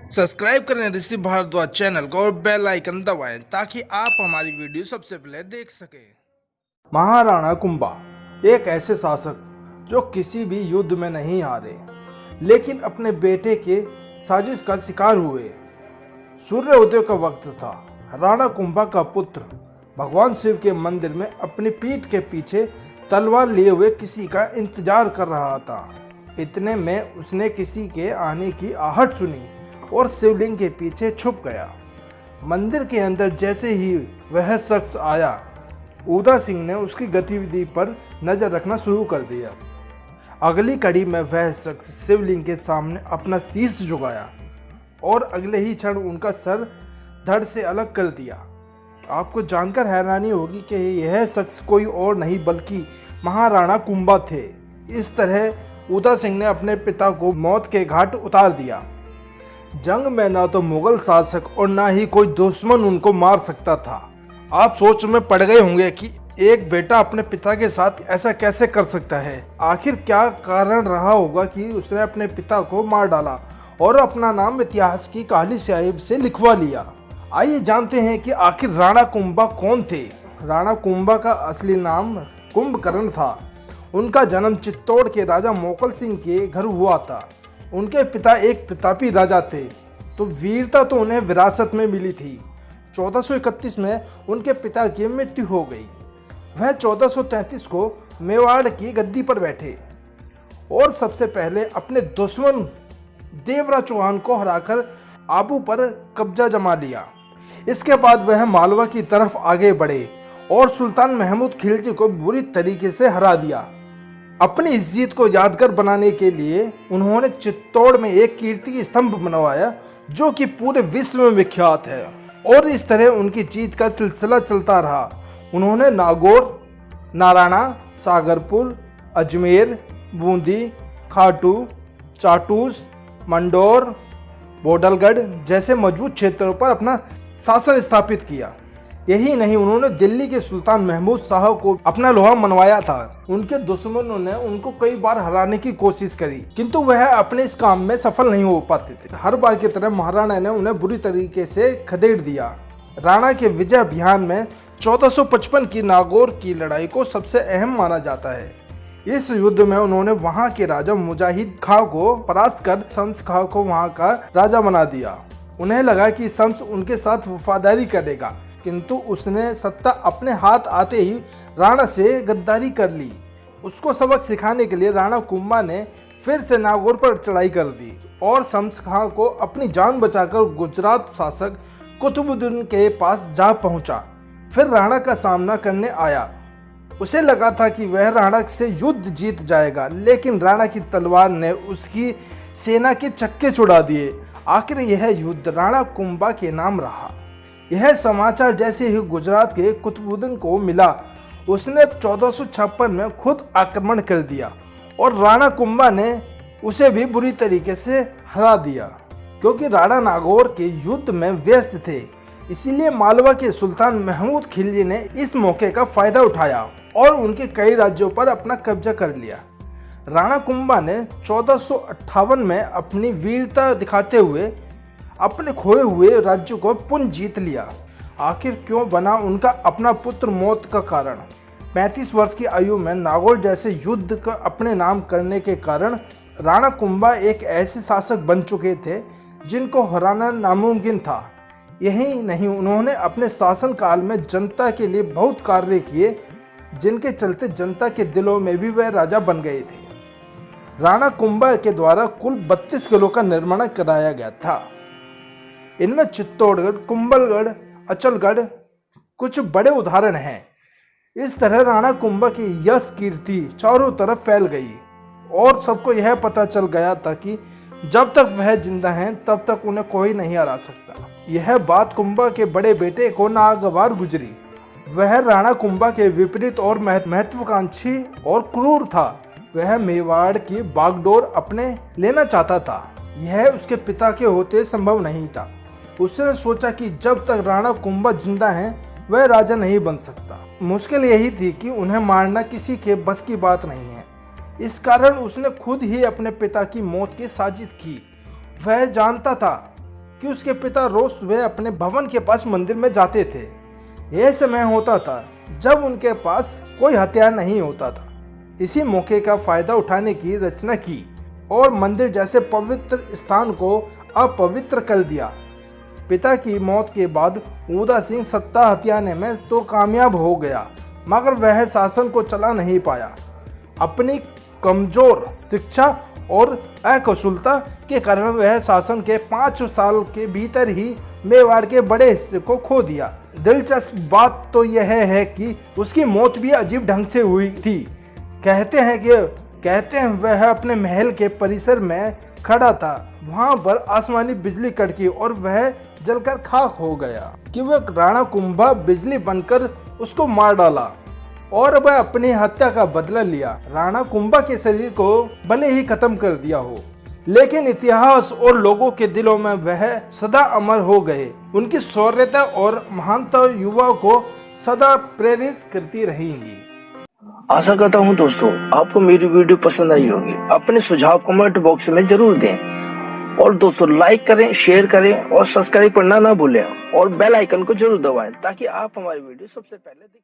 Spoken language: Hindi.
सब्सक्राइब करें ऋषि भारद्वाज चैनल को और बेल आइकन दबाएं ताकि आप हमारी वीडियो सबसे पहले देख सकें। महाराणा कुंभा एक ऐसे शासक जो किसी भी युद्ध में नहीं हारे, लेकिन अपने बेटे के साजिश का शिकार हुए। सूर्योदय का वक्त था। राणा कुंभा का पुत्र भगवान शिव के मंदिर में अपनी पीठ के पीछे तलवार लिए हुए किसी का इंतजार कर रहा था। इतने में उसने किसी के आने की आहट सुनी और शिवलिंग के पीछे छुप गया। मंदिर के अंदर जैसे ही वह शख्स आया, उदा सिंह ने उसकी गतिविधि पर नजर रखना शुरू कर दिया। अगली कड़ी में वह शख्स शिवलिंग के सामने अपना शीश झुकाया और अगले ही क्षण उनका सर धड़ से अलग कर दिया। आपको जानकर हैरानी होगी कि यह शख्स कोई और नहीं बल्कि महाराणा कुंभा थे। इस तरह उदा सिंह ने अपने पिता को मौत के घाट उतार दिया। जंग में ना तो मुगल शासक और ना ही कोई दुश्मन उनको मार सकता था। आप सोच में पड़ गए होंगे कि एक बेटा अपने पिता के साथ ऐसा कैसे कर सकता है। आखिर क्या कारण रहा होगा कि उसने अपने पिता को मार डाला और अपना नाम इतिहास की काली स्याही से लिखवा लिया। आइए जानते हैं कि आखिर राणा कुंभा कौन थे। राणा कुंभा का असली नाम कुंभकर्ण था। उनका जन्म चित्तौड़ के राजा मोकल सिंह के घर हुआ था। उनके पिता एक प्रतापी राजा थे, तो वीरता तो उन्हें विरासत में मिली थी। 1431 में उनके पिता की मृत्यु हो गई। वह 1433 को मेवाड़ की गद्दी पर बैठे और सबसे पहले अपने दुश्मन देवराज चौहान को हराकर आबू पर कब्जा जमा लिया। इसके बाद वह मालवा की तरफ आगे बढ़े और सुल्तान महमूद खिलजी को बुरी तरीके से हरा दिया। अपनी इस जीत को यादगार बनाने के लिए उन्होंने चित्तौड़ में एक कीर्ति स्तंभ बनवाया जो कि पूरे विश्व में विख्यात है, और इस तरह उनकी जीत का सिलसिला चलता रहा। उन्होंने नागौर, नारायणा, सागरपुर, अजमेर, बूंदी, खाटू, चाटूस, मंडौर, बोडलगढ़ जैसे मजबूत क्षेत्रों पर अपना शासन स्थापित किया। यही नहीं, उन्होंने दिल्ली के सुल्तान महमूद शाह को अपना लोहा मनवाया था। उनके दुश्मनों ने उनको कई बार हराने की कोशिश करी, किंतु वह अपने इस काम में सफल नहीं हो पाते थे। हर बार की तरह महाराणा ने उन्हें बुरी तरीके से खदेड़ दिया। राणा के विजय अभियान में 1455 की नागौर की लड़ाई को सबसे अहम माना जाता है। इस युद्ध में उन्होंने वहां के राजा मुजाहिद खां को परास्त कर शम्स खां को वहां का राजा बना दिया। उन्हें लगा कि शम्स उनके साथ वफादारी करेगा, किंतु उसने सत्ता अपने हाथ आते ही राणा से गद्दारी कर ली। उसको सबक सिखाने के लिए राणा कुंभा ने फिर से नागौर पर चढ़ाई कर दी और शम्स खां को अपनी जान बचाकर गुजरात शासक कुतुबुद्दीन के पास जा पहुंचा। फिर राणा का सामना करने आया। उसे लगा था कि वह राणा से युद्ध जीत जाएगा, लेकिन राणा की तलवार ने उसकी सेना के चक्के छुड़ा दिए। आखिर यह युद्ध राणा कुंभा के नाम रहा। यह समाचार जैसे ही गुजरात के कुतुबुद्दीन को मिला, उसने 1456 में खुद आक्रमण कर दिया और राणा कुंभा ने उसे भी बुरी तरीके से हरा दिया। क्योंकि राणा नागौर के युद्ध में व्यस्त थे, इसीलिए मालवा के सुल्तान महमूद खिलजी ने इस मौके का फायदा उठाया और उनके कई राज्यों पर अपना कब्जा कर लिया। राणा कुंभा ने 1458 में अपनी वीरता दिखाते हुए अपने खोए हुए राज्य को पुनः जीत लिया। आखिर क्यों बना उनका अपना पुत्र मौत का कारण? 35 वर्ष की आयु में नागौर जैसे युद्ध का अपने नाम करने के कारण राणा कुंभा एक ऐसे शासक बन चुके थे जिनको हराना नामुमकिन था। यही नहीं, उन्होंने अपने शासन काल में जनता के लिए बहुत कार्य किए, जिनके चलते जनता के दिलों में भी वह राजा बन गए थे। राणा कुंभा के द्वारा कुल 32 किलों का निर्माण कराया गया था। इनमें चित्तौड़गढ़, कुंभलगढ़, अचलगढ़ कुछ बड़े उदाहरण हैं। इस तरह राणा कुंभा की यश कीर्ति चारों तरफ फैल गई और सबको यह पता चल गया था कि जब तक वह जिंदा हैं तब तक उन्हें कोई नहीं हरा सकता। यह बात कुंभा के बड़े बेटे को नागवार गुजरी। वह राणा कुंभा के विपरीत और महत्वाकांक्षी और क्रूर था। वह मेवाड़ की बागडोर अपने लेना चाहता था। यह उसके पिता के होते संभव नहीं था। उसने सोचा कि जब तक राणा कुंभा जिंदा हैं वह राजा नहीं बन सकता। मुश्किल यही थी कि उन्हें मारना किसी के बस की बात नहीं है। इस कारण उसने खुद ही अपने पिता की मौत की साजिश की। वह जानता था कि उसके पिता रोज सुबह अपने भवन के पास मंदिर में जाते थे। यह समय होता था जब उनके पास कोई हथियार नहीं होता था। इसी मौके का फायदा उठाने की रचना की और मंदिर जैसे पवित्र स्थान को अपवित्र कर दिया। पिता की मौत के बाद उदा सिंह सत्ता हथियाने में तो कामयाब हो गया, मगर वह शासन को चला नहीं पाया। अपनी कमजोर शिक्षा और अकुशलता के कारण वह शासन के 5 साल के भीतर ही मेवाड़ के बड़े हिस्से को खो दिया। दिलचस्प बात तो यह है कि उसकी मौत भी अजीब ढंग से हुई थी। कहते हैं वह अपने महल के परिसर में खड़ा था, वहां पर आसमानी बिजली कड़की और वह जलकर खाक हो गया कि वह राणा कुंभा बिजली बनकर उसको मार डाला और वह अपनी हत्या का बदला लिया। राणा कुंभा के शरीर को भले ही खत्म कर दिया हो, लेकिन इतिहास और लोगों के दिलों में वह सदा अमर हो गए। उनकी शौर्यता और महानता युवाओं को सदा प्रेरित करती रहेंगी। आशा करता हूँ दोस्तों आपको मेरी वीडियो पसंद आई होगी। अपने सुझाव कमेंट बॉक्स में जरूर दें और दोस्तों लाइक करें, शेयर करें और सब्सक्राइब करना ना भूलें और बेल आइकन को जरूर दबाएं ताकि आप हमारी वीडियो सबसे पहले देख